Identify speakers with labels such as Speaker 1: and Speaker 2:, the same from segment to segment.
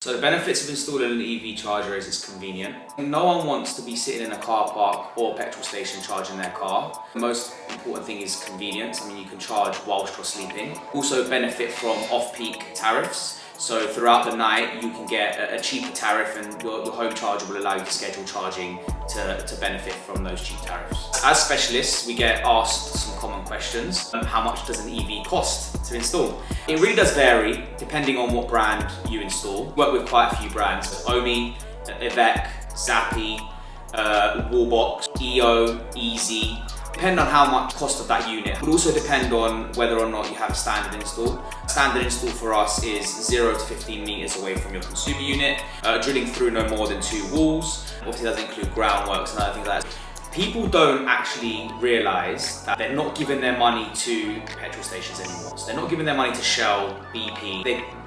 Speaker 1: So the benefits of installing an EV charger is it's convenient. No one wants to be sitting in a car park or petrol station charging their car. The most important thing is convenience. I mean, you can charge whilst you're sleeping. Also benefit from off-peak tariffs. So throughout the night, you can get a cheaper tariff, and your home charger will allow you to schedule charging to benefit from those cheap tariffs. As specialists, we get asked some common questions. How much does an EV cost to install? It really does vary depending on what brand you install. We work with quite a few brands: Ohmie, Evec, Zappi, Wallbox, EO, Easy. Depend on how much cost of that unit. It would also depend on whether or not you have a standard install. Standard install for us is 0 to 15 meters away from your consumer unit, drilling through no more than 2 walls. Obviously, that doesn't include groundworks and other things like that. People don't actually realise that they're not giving their money to petrol stations anymore. So they're not giving their money to Shell, BP.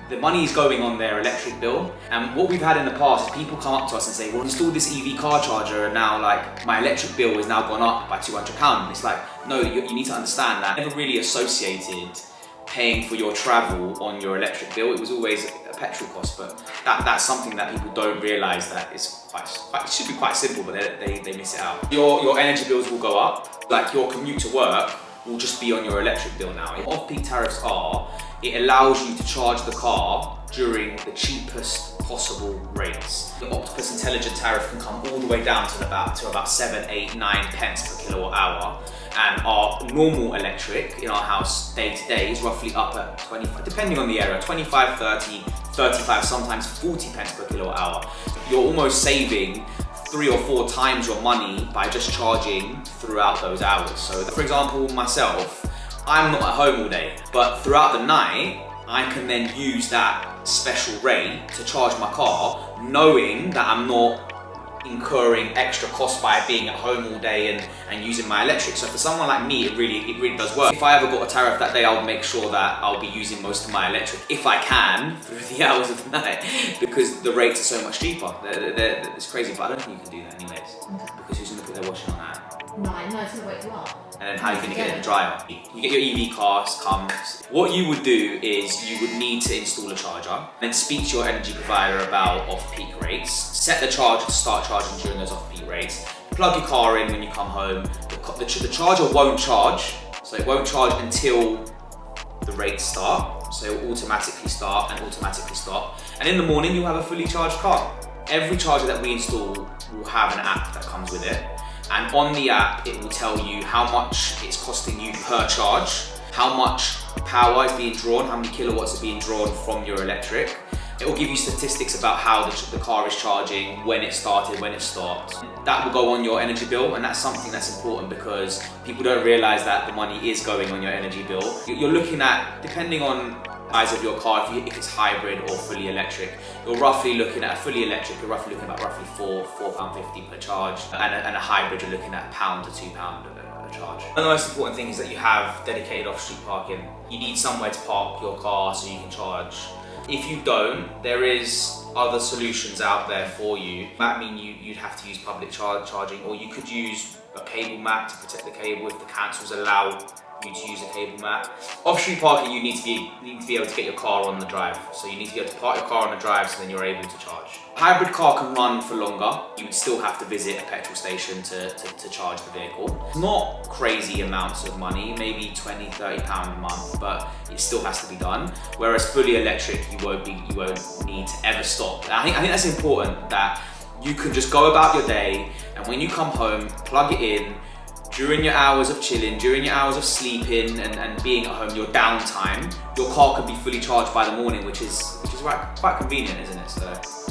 Speaker 1: The money is going on their electric bill. And what we've had in the past is people come up to us and say, well, install this EV car charger and now like my electric bill has now gone up by £200. It's like, no, you need to understand that. I never really associated paying for your travel on your electric bill. It was always a petrol cost, but that's something that people don't realise that is it should be quite simple, but they miss it out. Your energy bills will go up. Like your commute to work will just be on your electric bill now. Off-peak tariffs it allows you to charge the car during the cheapest possible rates. The Octopus Intelligent tariff can come all the way down to about 7, 8, 9 pence per kilowatt hour. And our normal electric in our house day to day is roughly up at 25, depending on the area, 25, 30, 35, sometimes 40 pence per kilowatt hour. You're almost saving 3 or 4 times your money by just charging throughout those hours. So for example, myself, I'm not at home all day, but throughout the night, I can then use that special rate to charge my car, knowing that I'm not incurring extra costs by being at home all day and using my electric. So for someone like me, it really does work. If I ever got a tariff that day, I'll make sure that I'll be using most of my electric, if I can, through the hours of the night, because the rates are so much cheaper. It's crazy, but I don't think you can do that anyways, because who's gonna put their washing on that?
Speaker 2: No, it's gonna wake you up.
Speaker 1: And then how are you gonna get it in the dryer? You get your EV car, comes. What you would do is you would need to install a charger, then speak to your energy provider about off-peak rates, set the charger to start charging during those off-peak rates, plug your car in when you come home. The charger won't charge, so it won't charge until the rates start, so it will automatically start and automatically stop. And in the morning, you'll have a fully charged car. Every charger that we install will have an app that comes with it. And on the app, it will tell you how much it's costing you per charge, how much power is being drawn, how many kilowatts are being drawn from your electric. It will give you statistics about how the car is charging, when it started, when it stopped. That will go on your energy bill, and that's something that's important because people don't realize that the money is going on your energy bill. You're looking at, depending on size of your car, if it's hybrid or fully electric, you're roughly looking at a fully electric, you're roughly looking at roughly £4.50 per charge, and a hybrid you're looking at £1 to £2 a charge. And the most important thing is that you have dedicated off-street parking. You need somewhere to park your car so you can charge. If you don't, there is other solutions out there for you. That mean you'd have to use public charging, or you could use a cable mat to protect the cable if the councils allow you to use a cable mat. Off-street parking, you need to be able to get your car on the drive. So you need to be able to park your car on the drive so then you're able to charge. A hybrid car can run for longer. You would still have to visit a petrol station to charge the vehicle. Not crazy amounts of money, maybe £20, £30 a month, but it still has to be done. Whereas fully electric, you won't need to ever stop. I think that's important, that you can just go about your day, and when you come home, plug it in. During your hours of chilling, during your hours of sleeping and being at home, your downtime, your car can be fully charged by the morning, which is quite convenient, isn't it? So.